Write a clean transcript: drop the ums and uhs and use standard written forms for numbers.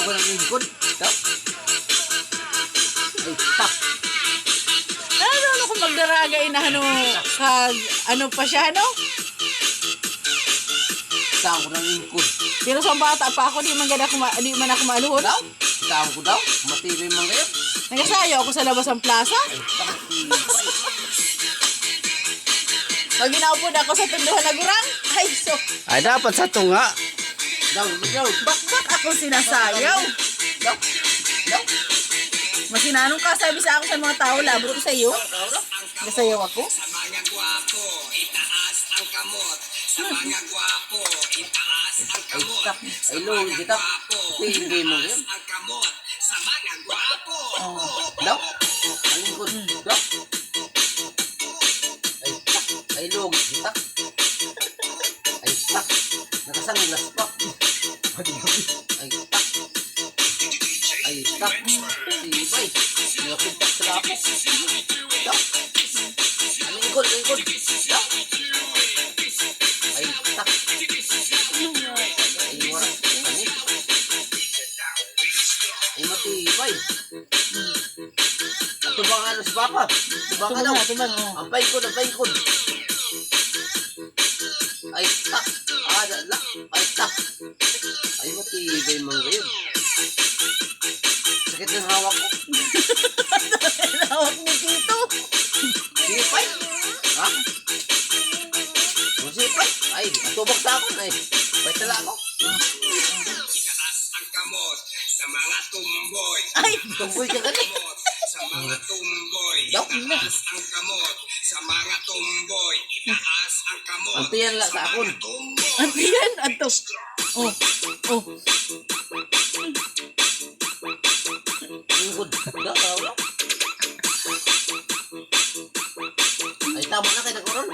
ko ng lingkod. Daw. Ay, tak. Ano kung magdaragay na ano pa siya, no? Tao ko ng lingkod. Pero sa bata pa ako, di man ako maaluhon. Daw? Tao ko daw? Matibay man kayo? Nagasayo ako sa labas ng plaza. Ay, tak. Pag ginaupo na ako sa tunduhan na gurang, ay so, Ay, dapat sa tunga. Daw, daw. bakit ako sinasayaw? Daw. Daw. Masinanong ka, sabi sa ako sa mga tao, labot ko sa iyo. Nasayaw ako. Sa mga gwapo, itaas ang kamot. Sa mga gwapo, itaas ang Ay, kamot. tak. Ay, lord, kita. Matibay man kayo? Ang kamot. Sa mga gwapo. Daw. Ang lingkod. Daw. Ay, tak. Ay, lord, kita. Ay, tak. Nakasanglas pa. Ay, tak. Ay, tak. Tibay. Nakapuntak sa lapis. Daw. Ang lingkod, lingkod. Daw. Ay, tak. Ay, waras. Kanit. Ay, matibay. Ito ba nga si Papa? Ito ba nga daw? Tubang, oh. Ang paikod, ang paikod. Ay, tak. La. Ay, tak. Ay, matibay man ngayon. Sakit ng hawak ko. Hawak ni Tito. Sipay. Ha? Ang sipay. Ay, atubag sa akin. Ay, may tala ako. Itaas ang kamot. Sa mga tumboy. Ay, Tunggoy ka ganit. Kamot. Sa mga tumboy. Daw. Itaas ang kamot. Sa mga tumboy. Itaas ang kamot. Ang tiyan lang sa akon. Tumboy. ano yan? Anto. Oh, oh. Lingkod. Daw. Ay, tama na kayo nagkaroon.